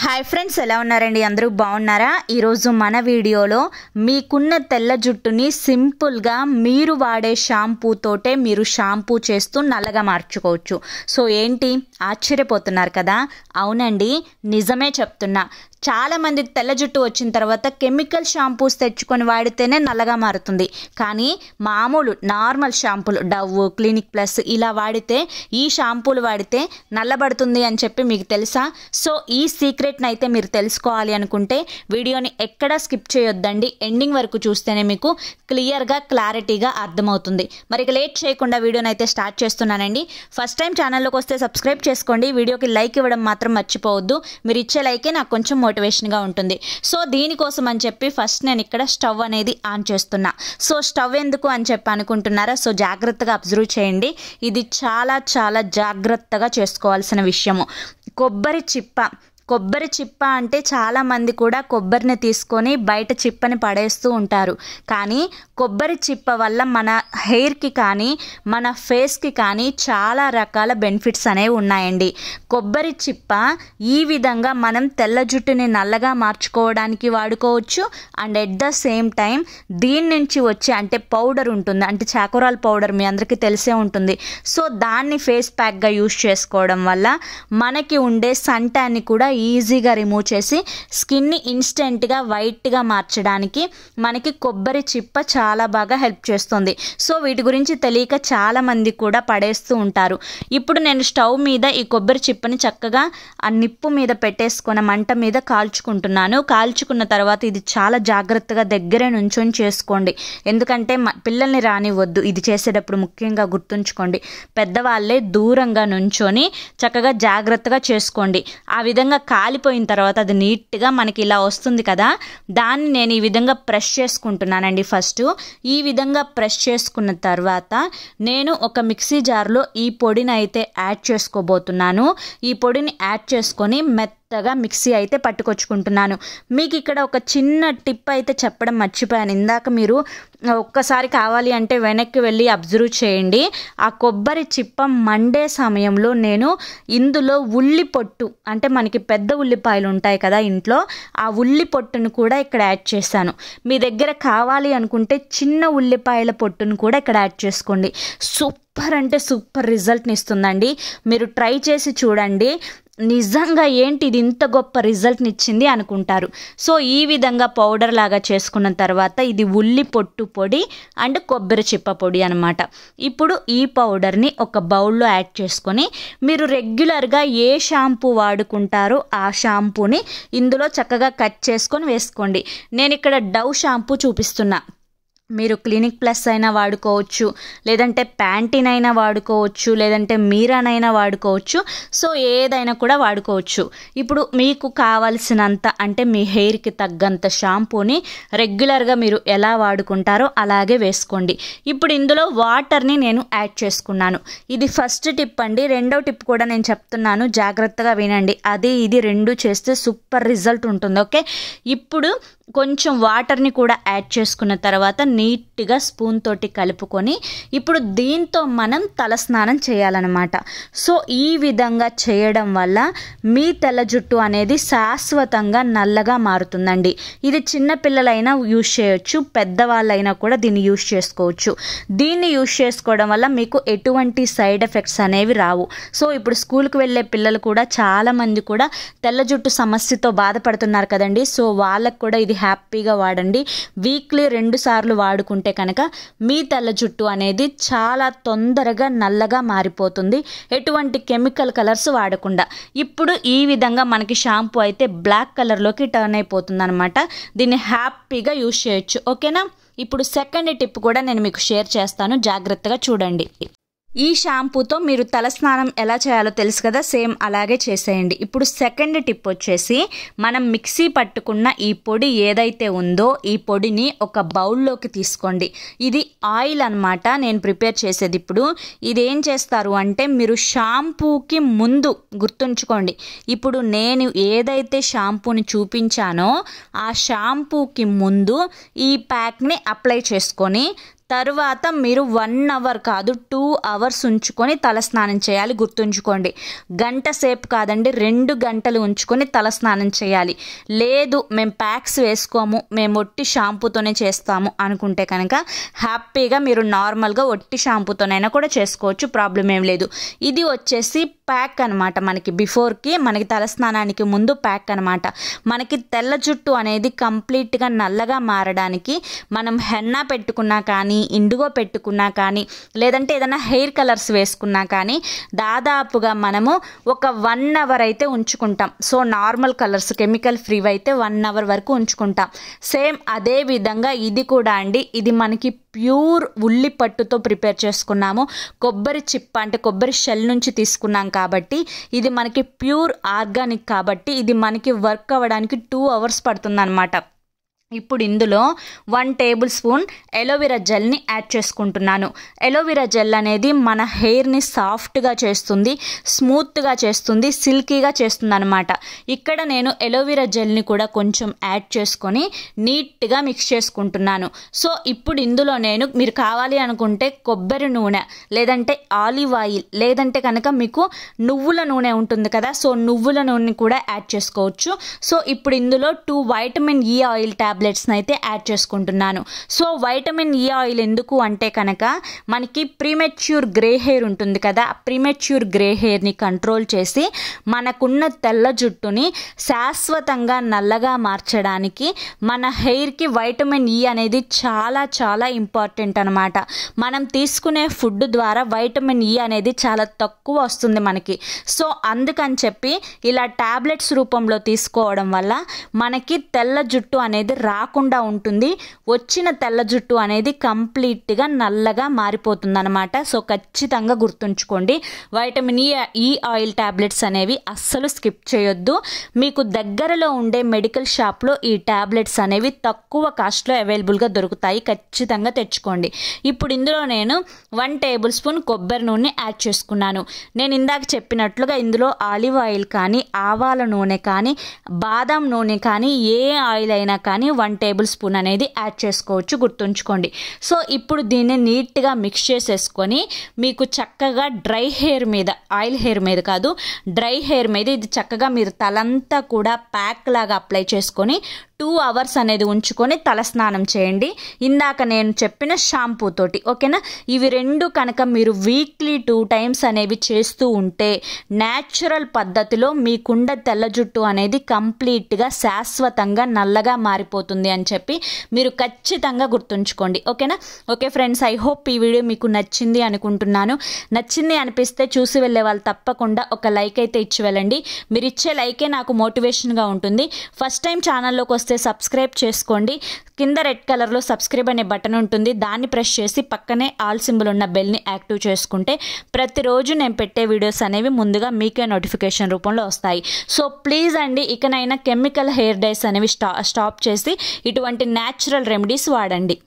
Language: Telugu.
హాయ్ ఫ్రెండ్స్, ఎలా ఉన్నారండి? అందరూ బాగున్నారా? ఈరోజు మన వీడియోలో మీకున్న తెల్ల జుట్టుని సింపుల్గా మీరు వాడే షాంపూతోటే మీరు షాంపూ చేస్తూ నల్లగా మార్చుకోవచ్చు. సో ఏంటి, ఆశ్చర్యపోతున్నారు కదా? అవునండి, నిజమే చెప్తున్నా. చాలామంది తెల్ల జుట్టు వచ్చిన తర్వాత కెమికల్ షాంపూస్ తెచ్చుకొని వాడితేనే నల్లగా మారుతుంది. కానీ మామూలు నార్మల్ షాంపూలు, డవ్, క్లినిక్ ప్లస్ ఇలా వాడితే, ఈ షాంపూలు వాడితే నల్లబడుతుంది అని చెప్పి మీకు తెలుసా? సో ఈ సీక్రెట్ని అయితే మీరు తెలుసుకోవాలి అనుకుంటే వీడియోని ఎక్కడా స్కిప్ చేయొద్దండి. ఎండింగ్ వరకు చూస్తేనే మీకు క్లియర్గా క్లారిటీగా అర్థమవుతుంది. మరి ఇక లేట్ చేయకుండా వీడియోని అయితే స్టార్ట్ చేస్తున్నానండి. ఫస్ట్ టైం ఛానల్లోకి వస్తే సబ్స్క్రైబ్ చేసుకోండి. వీడియోకి లైక్ ఇవ్వడం మాత్రం మర్చిపోవద్దు. మీరు ఇచ్చే లైకే నాకు కొంచెం మోటివేషన్గా ఉంటుంది. సో దీనికోసం అని చెప్పి ఫస్ట్ నేను ఇక్కడ స్టవ్ అనేది ఆన్ చేస్తున్నా. సో స్టవ్ ఎందుకు అని చెప్పి అనుకుంటున్నారా? సో జాగ్రత్తగా అబ్జర్వ్ చేయండి. ఇది చాలా చాలా జాగ్రత్తగా చేసుకోవాల్సిన విషయము. కొబ్బరి చిప్ప అంటే చాలామంది కూడా కొబ్బరిని తీసుకొని బయట చిప్పని పడేస్తూ ఉంటారు. కానీ కొబ్బరి చిప్ప వల్ల మన హెయిర్కి కానీ మన ఫేస్కి కానీ చాలా రకాల బెనిఫిట్స్ అనేవి ఉన్నాయండి. కొబ్బరి చిప్ప ఈ విధంగా మనం తెల్ల జుట్టుని నల్లగా మార్చుకోవడానికి వాడుకోవచ్చు. And at the same time దీని నుంచి వచ్చే అంటే పౌడర్ ఉంటుంది, అంటే చాకోరాల్ పౌడర్ మీ అందరికీ తెలిసే ఉంటుంది. సో దాన్ని ఫేస్ ప్యాక్గా యూజ్ చేసుకోవడం వల్ల మనకి ఉండే సన్ ట్యాన్ని కూడా ఈజీగా రిమూవ్ చేసి స్కిన్ని ఇన్స్టెంట్గా వైట్గా మార్చడానికి మనకి కొబ్బరి చిప్ప చాలా బాగా హెల్ప్ చేస్తుంది. సో వీటి గురించి తెలియక చాలామంది కూడా పడేస్తూ ఉంటారు. ఇప్పుడు నేను స్టవ్ మీద ఈ కొబ్బరి చిప్పని చక్కగా ఆ నిప్పు మీద పెట్టేసుకున్న మంట మీద కాల్చుకుంటున్నాను. కాల్చుకున్న తర్వాత ఇది చాలా జాగ్రత్తగా దగ్గరే నుంచొని చేసుకోండి. ఎందుకంటే పిల్లల్ని రానివ్వద్దు. ఇది చేసేటప్పుడు ముఖ్యంగా గుర్తుంచుకోండి, పెద్దవాళ్ళే దూరంగా నుంచొని చక్కగా జాగ్రత్తగా చేసుకోండి. ఆ విధంగా కాలిపోయిన తర్వాత అది నీట్గా మనకి ఇలా వస్తుంది కదా, దాన్ని నేను ఈ విధంగా ప్రెస్ చేసుకుంటున్నానండి. ఫస్ట్ ఈ విధంగా ప్రెస్ చేసుకున్న తర్వాత నేను ఒక మిక్సీ జార్లో ఈ పొడిని అయితే యాడ్ చేసుకోబోతున్నాను. ఈ పొడిని యాడ్ చేసుకొని మెత్తగా మిక్సీ అయితే పట్టుకొచ్చుకుంటున్నాను. మీకు ఇక్కడ ఒక చిన్న టిప్ అయితే చెప్పడం మర్చిపోయాను. ఇందాక మీరు ఒక్కసారి కావాలి అంటే వెనక్కి వెళ్ళి అబ్జర్వ్ చేయండి. ఆ కొబ్బరి చిప్ప మండే సమయంలో నేను ఇందులో ఉల్లి పొట్టు, అంటే మనకి పెద్ద ఉల్లిపాయలు ఉంటాయి కదా ఇంట్లో, ఆ ఉల్లి పొట్టును కూడా ఇక్కడ యాడ్ చేశాను. మీ దగ్గర కావాలి అనుకుంటే చిన్న ఉల్లిపాయల పొట్టును కూడా ఇక్కడ యాడ్ చేసుకోండి. సూపర్ అంటే సూపర్ రిజల్ట్ని ఇస్తుందండి. మీరు ట్రై చేసి చూడండి. నిజంగా ఏంటి ఇది ఇంత గొప్ప రిజల్ట్ని ఇచ్చింది అనుకుంటారు. సో ఈ విధంగా పౌడర్ లాగా చేసుకున్న తర్వాత ఇది ఉల్లి పొట్టు పొడి అండ్ కొబ్బరి చిప్ప పొడి అనమాట. ఇప్పుడు ఈ పౌడర్ని ఒక బౌల్లో యాడ్ చేసుకొని మీరు రెగ్యులర్గా ఏ షాంపూ వాడుకుంటారో ఆ షాంపూని ఇందులో చక్కగా కట్ చేసుకొని వేసుకోండి. నేను ఇక్కడ డవ్ షాంపూ చూపిస్తున్నా. మీరు క్లినిక్ ప్లస్ అయినా వాడుకోవచ్చు, లేదంటే ప్యాంటీన్ అయినా వాడుకోవచ్చు, లేదంటే మీరానైనా వాడుకోవచ్చు. సో ఏదైనా కూడా వాడుకోవచ్చు. ఇప్పుడు మీకు కావాల్సినంత అంటే మీ హెయిర్కి తగ్గంత షాంపూని రెగ్యులర్గా మీరు ఎలా వాడుకుంటారో అలాగే వేసుకోండి. ఇప్పుడు ఇందులో వాటర్ని నేను యాడ్ చేసుకున్నాను. ఇది ఫస్ట్ టిప్ అండి. రెండో టిప్ కూడా నేను చెప్తున్నాను, జాగ్రత్తగా వినండి. అది ఇది రెండు చేస్తే సూపర్ రిజల్ట్ ఉంటుంది. ఓకే, ఇప్పుడు కొంచెం వాటర్ని కూడా యాడ్ చేసుకున్న తర్వాత నీట్గా స్పూన్ తోటి కలుపుకొని ఇప్పుడు దీంతో మనం తలస్నానం చేయాలన్నమాట. సో ఈ విధంగా చేయడం వల్ల మీ తెల్ల జుట్టు అనేది శాశ్వతంగా నల్లగా మారుతుందండి. ఇది చిన్నపిల్లలైనా యూజ్ చేయొచ్చు, పెద్దవాళ్ళైనా కూడా దీన్ని యూజ్ చేసుకోవచ్చు. దీన్ని యూజ్ చేసుకోవడం వల్ల మీకు ఎటువంటి సైడ్ ఎఫెక్ట్స్ అనేవి రావు. సో ఇప్పుడు స్కూల్కి వెళ్ళే పిల్లలు కూడా చాలామంది కూడా తెల్ల జుట్టు సమస్యతో బాధపడుతున్నారు కదండి. సో వాళ్ళకు కూడా ఇది హ్యాపీగా వాడండి. వీక్లీ 2 సార్లు వాడుకుంటే కనుక మీ తెల్ల జుట్టు అనేది చాలా తొందరగా నల్లగా మారిపోతుంది, ఎటువంటి కెమికల్ కలర్స్ వాడకుండా. ఇప్పుడు ఈ విధంగా మనకి షాంపూ అయితే బ్లాక్ కలర్లోకి టర్న్ అయిపోతుంది అనమాట. దీన్ని హ్యాపీగా యూజ్ చేయొచ్చు. ఓకేనా? ఇప్పుడు సెకండ్ టిప్ కూడా నేను మీకు షేర్ చేస్తాను, జాగ్రత్తగా చూడండి. ఈ షాంపూతో మీరు తలస్నానం ఎలా చేయాలో తెలుసు కదా, సేమ్ అలాగే చేసేయండి. ఇప్పుడు సెకండ్ టిప్ వచ్చేసి మనం మిక్సీ పట్టుకున్న ఈ పొడి ఏదైతే ఉందో ఈ పొడిని ఒక బౌల్లోకి తీసుకోండి. ఇది ఆయిల్ అనమాట నేను ప్రిపేర్ చేసేది. ఇప్పుడు ఇదేం చేస్తారు అంటే మీరు షాంపూకి ముందు గుర్తుంచుకోండి, ఇప్పుడు నేను ఏదైతే షాంపూని చూపించానో ఆ షాంపూకి ముందు ఈ ప్యాక్ని అప్లై చేసుకొని తర్వాత మీరు 1 అవర్ కాదు 2 అవర్స్ ఉంచుకొని తలస్నానం చేయాలి. గుర్తుంచుకోండి, గంట సేపు కాదండి, 2 గంటలు ఉంచుకొని తలస్నానం చేయాలి. లేదు మేము ప్యాక్స్ వేసుకోము, మేము ఒట్టి షాంపూతోనే చేస్తాము అనుకుంటే కనుక హ్యాపీగా మీరు నార్మల్గా ఒట్టి షాంపూతోనైనా కూడా చేసుకోవచ్చు, ప్రాబ్లం ఏం లేదు. ఇది వచ్చేసి ప్యాక్ అనమాట, మనకి బిఫోర్కి మనకి తలస్నానానికి ముందు ప్యాక్ అనమాట. మనకి తెల్ల జుట్టు అనేది కంప్లీట్గా నల్లగా మారడానికి మనం హెన్నా పెట్టుకున్నా కానీ, ఇండిగో పెట్టుకున్నా కానీ, లేదంటే ఏదైనా హెయిర్ కలర్స్ వేసుకున్నా కానీ దాదాపుగా మనము ఒక 1 అవర్ అయితే ఉంచుకుంటాం. So normal colours chemical free అయితే 1 అవర్ వరకు ఉంచుకుంటాం. సేమ్ అదే విధంగా ఇది కూడా అండి, ఇది మనకి ప్యూర్ ఉల్లి పట్టుతో ప్రిపేర్ చేసుకున్నాము. కొబ్బరి చిప్ప అంటే కొబ్బరి షెల్ నుంచి తీసుకున్నాం కాబట్టి ఇది మనకి ప్యూర్ ఆర్గానిక్ కాబట్టి ఇది మనకి వర్క్ అవ్వడానికి 2 అవర్స్ పడుతుందన్నమాట. ఇప్పుడు ఇందులో 1 టేబుల్ స్పూన్ ఎలోవెరా జెల్ని యాడ్ చేసుకుంటున్నాను. ఎలోవెరా జెల్ అనేది మన హెయిర్ని సాఫ్ట్గా చేస్తుంది, స్మూత్గా చేస్తుంది, సిల్కీగా చేస్తుంది అనమాట. ఇక్కడ నేను ఎలోవెరా జెల్ని కూడా కొంచెం యాడ్ చేసుకొని నీట్గా మిక్స్ చేసుకుంటున్నాను. సో ఇప్పుడు ఇందులో నేను మీరు కావాలి అనుకుంటే కొబ్బరి నూనె, లేదంటే ఆలివ్ ఆయిల్, లేదంటే కనుక మీకు నువ్వుల నూనె ఉంటుంది కదా, సో నువ్వుల నూనె కూడా యాడ్ చేసుకోవచ్చు. సో ఇప్పుడు ఇందులో 2 వైటమిన్ ఈ ఆయిల్ టాబ్లెట్స్ని అయితే యాడ్ చేసుకుంటున్నాను. సో వైటమిన్ ఈ ఆయిల్ ఎందుకు అంటే కనుక మనకి ప్రీమెచ్యూర్ గ్రే హెయిర్ ఉంటుంది కదా, ప్రీమెచ్యూర్ గ్రే హెయిర్ని కంట్రోల్ చేసి మనకున్న తెల్ల జుట్టుని శాశ్వతంగా నల్లగా మార్చడానికి మన హెయిర్కి వైటమిన్ ఈ అనేది చాలా చాలా ఇంపార్టెంట్ అనమాట. మనం తీసుకునే ఫుడ్ ద్వారా వైటమిన్ ఈ అనేది చాలా తక్కువ వస్తుంది మనకి. సో అందుకని చెప్పి ఇలా టాబ్లెట్స్ రూపంలో తీసుకోవడం వల్ల మనకి తెల్ల జుట్టు అనేది రాకుండా ఉంటుంది. వచ్చిన తెల్ల జుట్టు అనేది కంప్లీట్గా నల్లగా మారిపోతుంది అనమాట. సో ఖచ్చితంగా గుర్తుంచుకోండి, వైటమిన్ ఈ ఆయిల్ టాబ్లెట్స్ అనేవి అస్సలు స్కిప్ చేయొద్దు. మీకు దగ్గరలో ఉండే మెడికల్ షాప్లో ఈ టాబ్లెట్స్ అనేవి తక్కువ కాస్ట్లో అవైలబుల్గా దొరుకుతాయి, ఖచ్చితంగా తెచ్చుకోండి. ఇప్పుడు ఇందులో నేను 1 టేబుల్ స్పూన్ కొబ్బరి నూనె యాడ్ చేసుకున్నాను. నేను ఇందాక చెప్పినట్లుగా ఇందులో ఆలివ్ ఆయిల్ కానీ, ఆవాల నూనె కానీ, బాదం నూనె కానీ, ఏ ఆయిల్ అయినా కానీ 1 టేబుల్ స్పూన్ అనేది యాడ్ చేసుకోవచ్చు, గుర్తుంచుకోండి. సో ఇప్పుడు దీన్ని నీట్గా మిక్స్ చేసేసుకొని మీకు చక్కగా డ్రై హెయిర్ మీద, ఆయిల్ హెయిర్ మీద కాదు, డ్రై హెయిర్ మీద ఇది చక్కగా మీరు తలంతా కూడా ప్యాక్ లాగా అప్లై చేసుకొని 2 అవర్స్ అనేది ఉంచుకొని తలస్నానం చేయండి, ఇందాక నేను చెప్పిన షాంపూ తోటి. ఓకేనా, ఇవి 2 కనుక మీరు వీక్లీ 2 టైమ్స్ అనేవి చేస్తూ ఉంటే న్యాచురల్ పద్ధతిలో మీకుండ తెల్ల జుట్టు అనేది కంప్లీట్గా శాశ్వతంగా నల్లగా మారిపోతుంది అని చెప్పి మీరు ఖచ్చితంగా గుర్తుంచుకోండి. ఓకేనా, ఓకే ఫ్రెండ్స్, ఐ హోప్ ఈ వీడియో మీకు నచ్చింది అనుకుంటున్నాను. నచ్చింది అనిపిస్తే చూసి వెళ్ళే వాళ్ళు తప్పకుండా ఒక లైక్ అయితే ఇచ్చి వెళ్ళండి. మీరు ఇచ్చే లైకే నాకు మోటివేషన్గా ఉంటుంది. ఫస్ట్ టైం ఛానల్లోకి వస్తే సబ్స్క్రైబ్ చేసుకోండి. కింద రెడ్ కలర్లో సబ్స్క్రైబ్ అనే బటన్ ఉంటుంది, దాన్ని ప్రెస్ చేసి పక్కనే ఆల్ సింబల్ ఉన్న బెల్ని యాక్టివ్ చేసుకుంటే ప్రతిరోజు నేను పెట్టే వీడియోస్ అనేవి ముందుగా మీకే నోటిఫికేషన్ రూపంలో వస్తాయి. సో ప్లీజ్ అండి, ఇకనైనా కెమికల్ హెయిర్ డైస్ అనేవి స్టాప్ చేసి ఇటువంటి న్యాచురల్ రెమెడీస్ వాడండి.